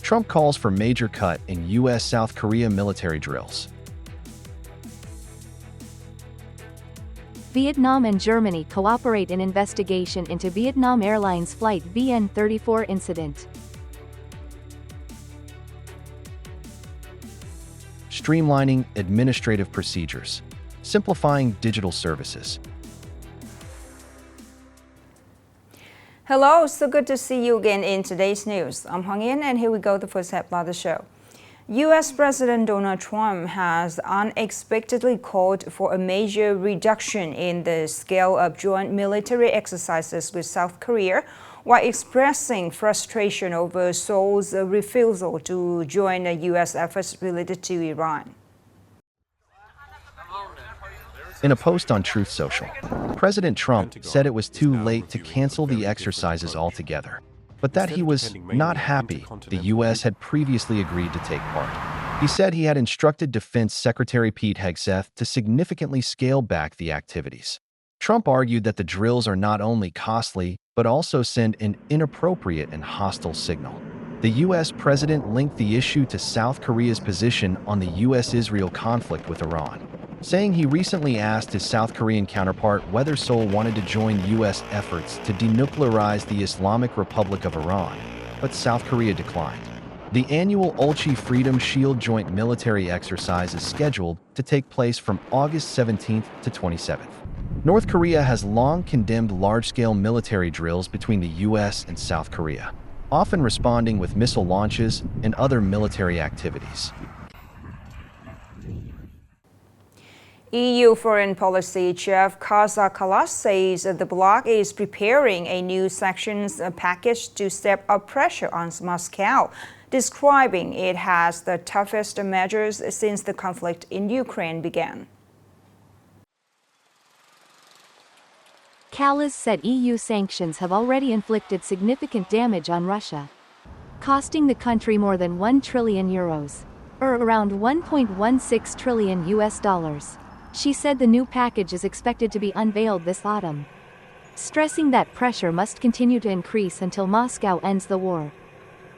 Trump calls for major cut in U.S.-South Korea military drills. Vietnam and Germany cooperate in investigation into Vietnam Airlines Flight VN34 incident. Streamlining administrative procedures, simplifying digital services. Hello, so good to see you again in today's news. I'm Hong Yin, and here we go, the first headline of the show. U.S. President Donald Trump has unexpectedly called for a major reduction in the scale of joint military exercises with South Korea, while expressing frustration over Seoul's refusal to join the U.S. efforts related to Iran. In a post on Truth Social, President Trump said it was too late to cancel the exercises altogether, but that he was not happy the U.S. had previously agreed to take part. He said he had instructed Defense Secretary Pete Hegseth to significantly scale back the activities. Trump argued that the drills are not only costly, but also send an inappropriate and hostile signal. The U.S. president linked the issue to South Korea's position on the U.S.-Israel conflict with Iran, saying he recently asked his South Korean counterpart whether Seoul wanted to join U.S. efforts to denuclearize the Islamic Republic of Iran, but South Korea declined. The annual Ulchi Freedom Shield joint military exercise is scheduled to take place from August 17th to 27th. North Korea has long condemned large-scale military drills between the U.S. and South Korea, often responding with missile launches and other military activities. EU Foreign Policy Chief Kaja Kallas says the bloc is preparing a new sanctions package to step up pressure on Moscow, describing it as the toughest measures since the conflict in Ukraine began. Kallas said EU sanctions have already inflicted significant damage on Russia, costing the country more than €1 trillion, or around $1.16 trillion US. She said the new package is expected to be unveiled this autumn, stressing that pressure must continue to increase until Moscow ends the war.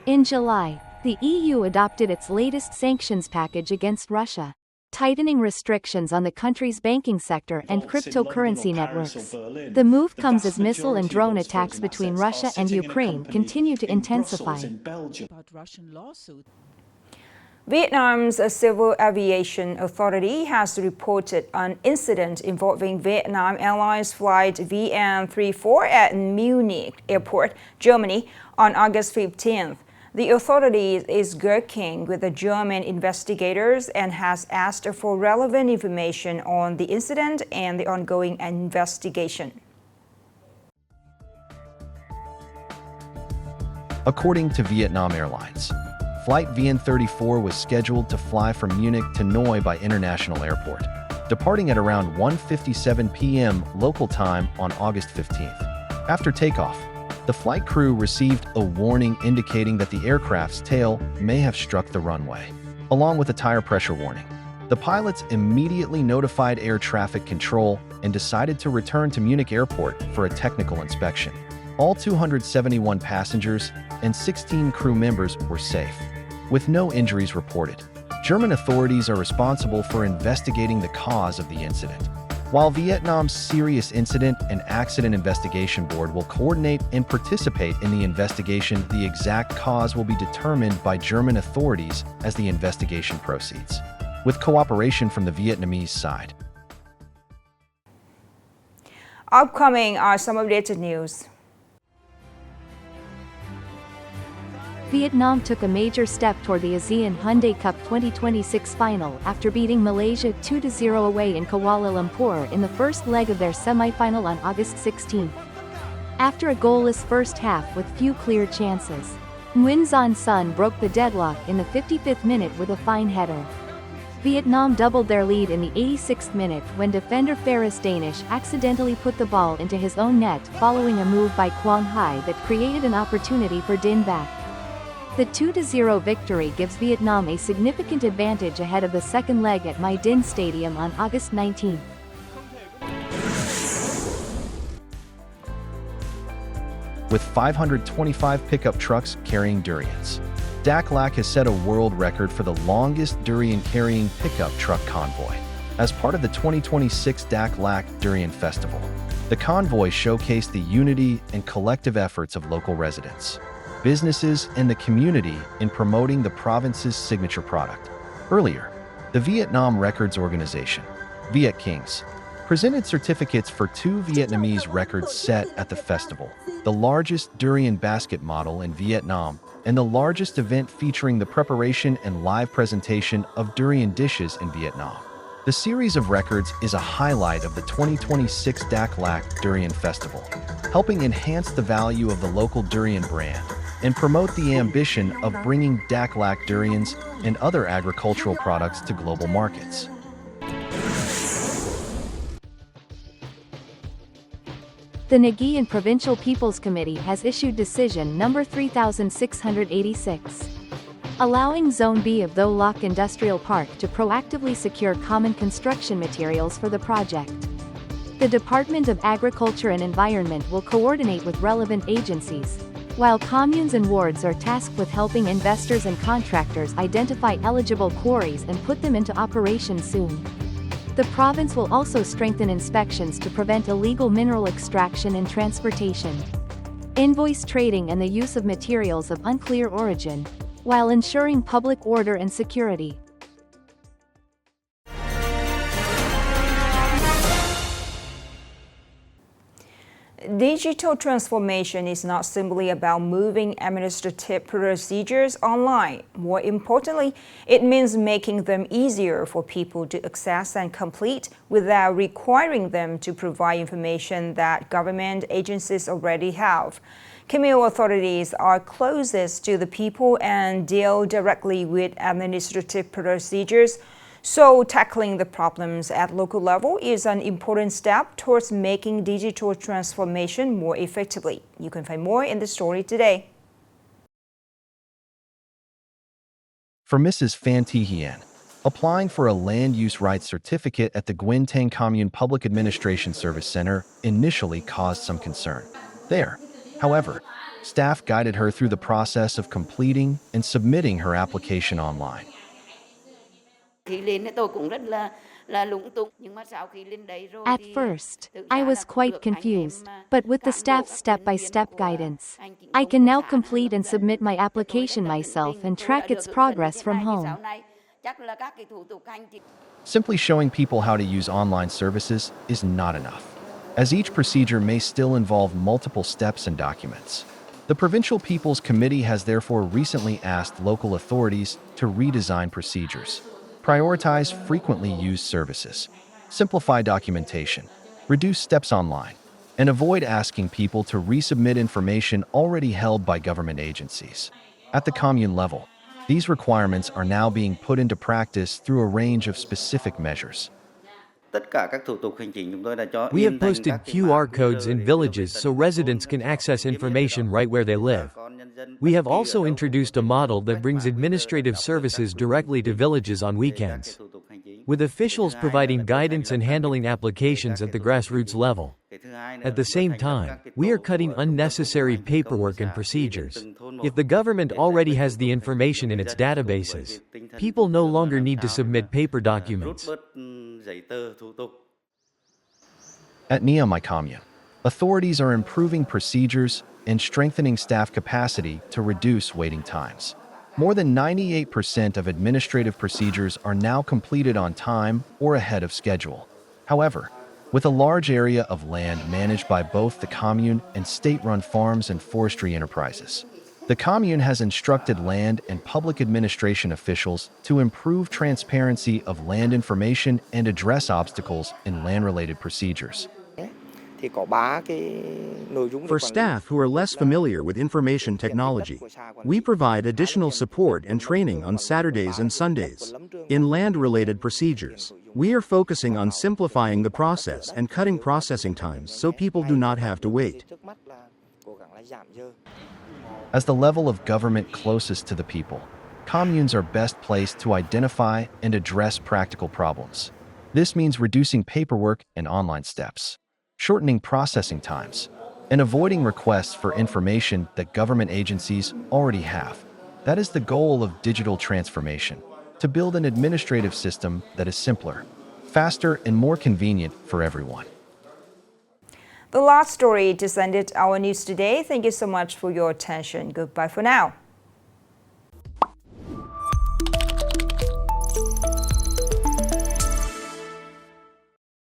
In July, the EU adopted its latest sanctions package against Russia, tightening restrictions on the country's banking sector and cryptocurrency networks. The move comes as missile and drone attacks between Russia and Ukraine continue to intensify. Vietnam's Civil Aviation Authority has reported an incident involving Vietnam Airlines flight VN34 at Munich Airport, Germany, on August 15th. The authority is working with the German investigators and has asked for relevant information on the incident and the ongoing investigation. According to Vietnam Airlines, Flight VN34 was scheduled to fly from Munich to Hanoi by International Airport, departing at around 1:57 p.m. local time on August 15th. After takeoff, the flight crew received a warning indicating that the aircraft's tail may have struck the runway, along with a tire pressure warning. The pilots immediately notified air traffic control and decided to return to Munich Airport for a technical inspection. All 271 passengers and 16 crew members were safe, with no injuries reported. German authorities are responsible for investigating the cause of the incident, while Vietnam's Serious Incident and Accident Investigation Board will coordinate and participate in the investigation. The exact cause will be determined by German authorities as the investigation proceeds, with cooperation from the Vietnamese side. Upcoming are some updated news. Vietnam took a major step toward the ASEAN Hyundai Cup 2026 final after beating Malaysia 2-0 away in Kuala Lumpur in the first leg of their semi-final on August 16. After a goalless first half with few clear chances, Nguyen Xuan Son broke the deadlock in the 55th minute with a fine header. Vietnam doubled their lead in the 86th minute when defender Faris Danish accidentally put the ball into his own net following a move by Quang Hai that created an opportunity for Din Bac. The 2-0 victory gives Vietnam a significant advantage ahead of the second leg at My Dinh Stadium on August 19. With 525 pickup trucks carrying durians, Dak Lak has set a world record for the longest durian-carrying pickup truck convoy. As part of the 2026 Dak Lak Durian Festival, the convoy showcased the unity and collective efforts of local residents, businesses, and the community in promoting the province's signature product. Earlier, the Vietnam Records Organization, Viet Kings, presented certificates for 2 Vietnamese records set at the festival, the largest durian basket model in Vietnam and the largest event featuring the preparation and live presentation of durian dishes in Vietnam. The series of records is a highlight of the 2026 Dak Lak Durian Festival, helping enhance the value of the local durian brand and promote the ambition of bringing Dak Lak durians and other agricultural products to global markets. The Nguyen Provincial People's Committee has issued decision number 3686, allowing Zone B of Tho Loc Industrial Park to proactively secure common construction materials for the project. The Department of Agriculture and Environment will coordinate with relevant agencies, while communes and wards are tasked with helping investors and contractors identify eligible quarries and put them into operation soon. The province will also strengthen inspections to prevent illegal mineral extraction and transportation, invoice trading and the use of materials of unclear origin, while ensuring public order and security. Digital transformation is not simply about moving administrative procedures online. More importantly, it means making them easier for people to access and complete without requiring them to provide information that government agencies already have. Khmer authorities are closest to the people and deal directly with administrative procedures. So tackling the problems at local level is an important step towards making digital transformation more effectively. You can find more in the story today. For Mrs. Phan Thi Hien, applying for a land use rights certificate at the Nguyen Thanh Commune Public Administration Service Center initially caused some concern. There, however, staff guided her through the process of completing and submitting her application online. At first, I was quite confused, but with the staff's step-by-step guidance, I can now complete and submit my application myself and track its progress from home. Simply showing people how to use online services is not enough, as each procedure may still involve multiple steps and documents. The Provincial People's Committee has therefore recently asked local authorities to redesign procedures, prioritize frequently used services, simplify documentation, reduce steps online, and avoid asking people to resubmit information already held by government agencies. At the commune level, these requirements are now being put into practice through a range of specific measures. We have posted QR codes in villages so residents can access information right where they live. We have also introduced a model that brings administrative services directly to villages on weekends, with officials providing guidance and handling applications at the grassroots level. At the same time, we are cutting unnecessary paperwork and procedures. If the government already has the information in its databases, people no longer need to submit paper documents. At Niamey Commune, authorities are improving procedures and strengthening staff capacity to reduce waiting times. More than 98% of administrative procedures are now completed on time or ahead of schedule. However, with a large area of land managed by both the commune and state-run farms and forestry enterprises, the commune has instructed land and public administration officials to improve transparency of land information and address obstacles in land-related procedures. For staff who are less familiar with information technology, we provide additional support and training on Saturdays and Sundays. In land-related procedures, we are focusing on simplifying the process and cutting processing times so people do not have to wait. As the level of government closest to the people, communes are best placed to identify and address practical problems. This means reducing paperwork and online steps, shortening processing times, and avoiding requests for information that government agencies already have. That is the goal of digital transformation, to build an administrative system that is simpler, faster, and more convenient for everyone. The last story just ended our news today. Thank you so much for your attention. Goodbye for now.